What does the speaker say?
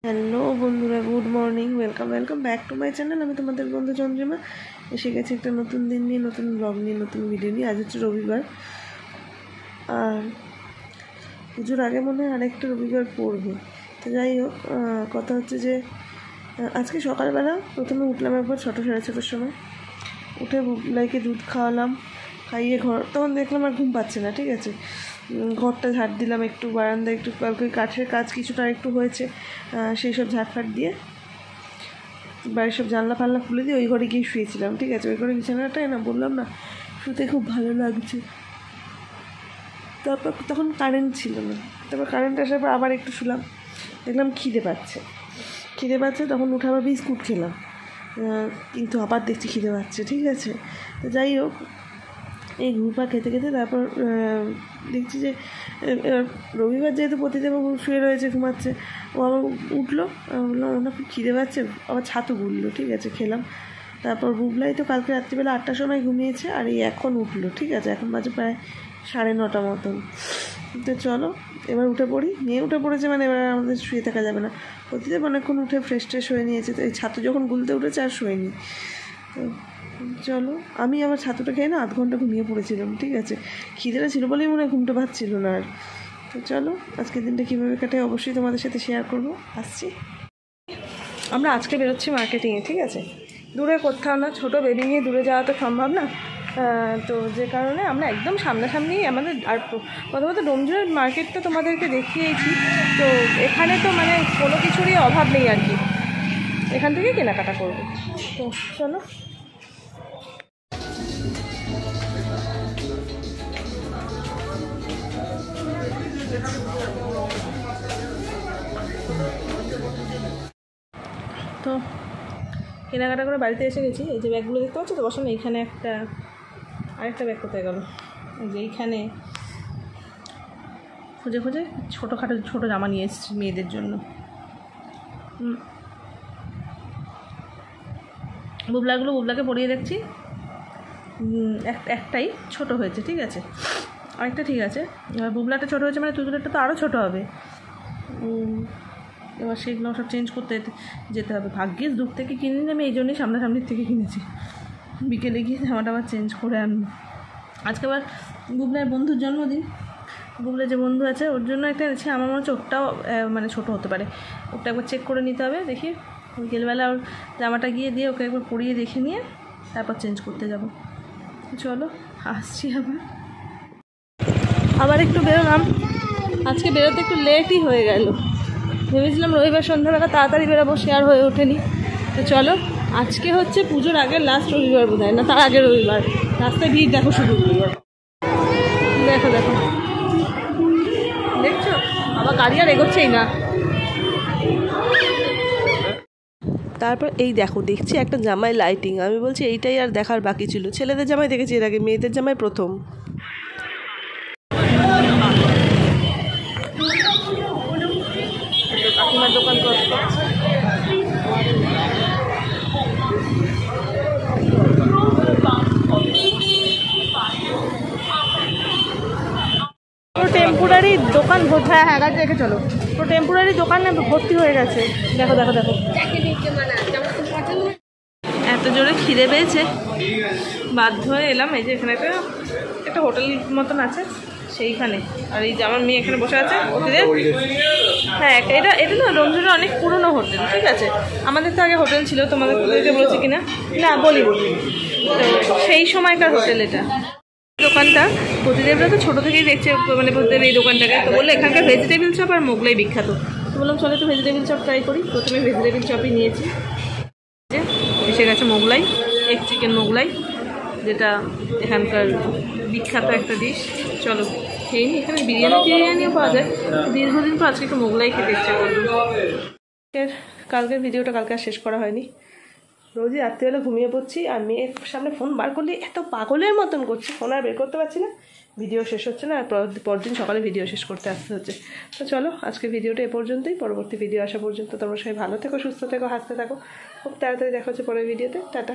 Hello বন্ধুরা, good morning, welcome back to my channel. আমি তোমাদের বন্ধু চন্দ্রিমা এসে গেছি একটা নতুন দিন নিয়ে, নতুন ব্লগ নিয়ে, নতুন ভিডিও নিয়ে। আজ হচ্ছে রবিবার, আর পুজোর আগে মনে হয় আরেকটা রবিবার পড়বে। তো যাই হোক, কথা হচ্ছে যে আজকে সকালবেলা প্রথমে উঠলাম একবার 6টা সাড়ে 6টার সময়। উঠে বুবলাইকে দুধ খাওয়ালাম, খাইয়ে ঘর তখন দেখলাম আর ঘুম পাচ্ছে না, ঠিক আছে। ঘরটা ঝাড় দিলাম, একটু বারান্দা, একটু কালকে কাঠের কাজ কিছুটা একটু হয়েছে, সেই সব ঝাড়ফাট দিয়ে বাড়ির সব জানলা ফাল্লা খুলে দিয়ে ওই ঘরে গিয়ে শুয়েছিলাম, ঠিক আছে। ওই ঘরে বিছানাটাই না, বললাম না, শুতে খুব ভালো লাগছে। তারপর তখন কারেন্ট ছিল না, তারপর কারেন্ট আসার পর আবার একটু শুলাম, দেখলাম খিদে পাচ্ছে। তখন উঠে আবার বিস্কুট খেলাম, কিন্তু আবার দেখছি খিদে পাচ্ছে, ঠিক আছে। তো যাই হোক, এই ঘুরপা খেতে খেতে তারপর দেখছি যে রবিবার যেহেতু পতিদেববাবু শুয়ে রয়েছে, ঘুমাচ্ছে, ও আবার উঠলো। বললাম ওনার খুব খিদে পাচ্ছে, আবার ছাতু গুললো, ঠিক আছে, খেলাম। তারপর বুবলাই তো কালকে রাত্রিবেলা 8টার সময় ঘুমিয়েছে, আর এই এখন উঠলো, ঠিক আছে। এখন বাজে প্রায় 9:30 মতন। তো চলো এবার উঠে পড়ি। মেয়ে উঠে পড়েছে, মানে এবার আমাদের শুয়ে থাকা যাবে না। প্রতিদেব অনেকক্ষণ উঠে ফ্রেশ হয়ে নিয়েছে, তো এই ছাতু যখন গুলতে উঠেছে আর শোয়নি। তো চলো, আমি আবার ছাতুটা খেয়ে না 0.5 ঘন্টা ঘুমিয়ে পড়েছিলাম, ঠিক আছে। খিদেটা ছিল বলেই মনে হয় ঘুমটা পাচ্ছিল না আর। তো চলো, আজকের দিনটা কীভাবে কাটে অবশ্যই তোমাদের সাথে শেয়ার করবো। আসছি, আমরা আজকে বেরোচ্ছি মার্কেটিংয়ে, ঠিক আছে। দূরে কোথাও না, ছোটো বেবি নিয়ে দূরে যাওয়া তো সম্ভব না। তো যে কারণে আমরা একদম সামনাসামনি আমাদের, আর প্রথমত ডোমজুড়ের মার্কেট তো তোমাদেরকে দেখিয়েছি। তো এখানে তো মানে কোনো কিছুরই অভাব নেই আর কি, এখান থেকে কেনাকাটা করবো। তো চলো, তো কেনাকাটা করে বাড়িতে এসে গেছি। এই যে ব্যাগগুলো দেখতে পাচ্ছ তো বসানো, এইখানে একটা, আরেকটা ব্যাগ কোথায় গেল, এই যে এইখানে খুঁজে ছোটো জামা নিয়ে এসেছি মেয়েদের জন্য। বুবলাকে পরিয়ে দেখছি, একটাই ছোট হয়েছে, ঠিক আছে, আরেকটা ঠিক আছে। এবার বুবলাটা ছোটো হয়েছে মানে তুতুলেরটা তো আরও ছোটো হবে। এবার সেগুলো সব চেঞ্জ করতে যেতে হবে। ভাগ্যিস দূর থেকে কিনে আমি এই জন্যই সামনাসামনির থেকে কিনেছি, বিকেলে গিয়ে জামাটা আবার চেঞ্জ করে আনবো। আজকে আবার বুবলার বন্ধুর জন্মদিন, বুবলার যে বন্ধু আছে ওর জন্য একটা এনেছি। আমার মনে হচ্ছে ওরটাও মানে ছোটো হতে পারে, ওটা একবার চেক করে নিতে হবে। দেখি বিকেলবেলা ওর জামাটা গিয়ে দিয়ে ওকে একবার পরিয়ে দেখে নিয়ে তারপর চেঞ্জ করতে যাব। চলো আসছি, আবার একটু বেরোলাম। আজকে বেরোতে একটু লেটই হয়ে গেল। ভেবেছিলাম রবিবার সন্ধ্যাবেলা তাড়াতাড়ি বেরোবো, সে আর হয়ে ওঠেনি। তো চলো, আজকে হচ্ছে পুজোর আগের লাস্ট রবিবার বোধ হয়, না তার আগের রবিবার। রাস্তায় ভিড় দেখো, শুধু দেখো দেখছো, আবার গাড়ি আর এগোচ্ছেই না। তারপর এই দেখছি একটা জামাই লাইটিং। আমি বলছি এইটাই আর দেখার বাকি ছিল। ছেলেদের জামাই দেখেছি এর আগে, মেয়েদের জামাই প্রথম। কাকিমার দোকান টেম্পোরারি দোকান ভর্তি। হ্যাঁ গাড়ি রেখে চলো, তো টেম্পোরারি দোকান ভর্তি হয়ে গেছে। দেখো এত জোরে খিদে পেয়েছে, বাধ্য হয়ে এলাম। এই যে এখানে একটা হোটেল মতন আছে, সেইখানে। আর এই যে আমার মেয়ে এখানে বসে আছে হোটেলে। হ্যাঁ, এটা না ডোমজুড়ের অনেক পুরনো হোটেল, ঠিক আছে। আমাদের তো আগে হোটেল ছিল, তোমাদেরকে বলেছি কিনা না বলি, তো সেই সময়কার হোটেল এটা। দোকানটা প্রতিদেবরা তো ছোটো থেকেই দেখছে, মানে প্রতিদেব এই দোকানটাকে। তো বললো এখানকার ভেজিটেবিল চপ আর মোগলাই বিখ্যাত। তো বললাম চলো তো ভেজিটেবিল চপ ট্রাই করি। প্রথমে ভেজিটেবিল চপই নিয়েছি, এসে গেছে মোগলাই, এগ চিকেন মোগলাই, যেটা এখানকার বিখ্যাত একটা ডিশ। চলো খেয়ে নিই। এখানে বিরিয়ানিও পাওয়া যায়। দীর্ঘদিন তো আজকে একটু মোগলাই খেতে ইচ্ছা করলো। কালকের ভিডিওটা কালকে আর শেষ করা হয়নি। রোজই রাত্রিবেলা ঘুমিয়ে পড়ছি, আর মেয়ের সামনে ফোন বার করলে এত পাগলের মতন করছি, ফোন আর বের করতে পারছি না, ভিডিও শেষ হচ্ছে না, আর পরদিন সকালে ভিডিও শেষ করতে আসতে হচ্ছে। তো চলো আজকে ভিডিওটা এ পর্যন্তই। পরবর্তী ভিডিও আসা পর্যন্ত তোমরা সবাই ভালো থেকো, সুস্থ থেকো, হাসতে থাকো। খুব তাড়াতাড়ি দেখা হচ্ছে পরের ভিডিওতে। টাটা।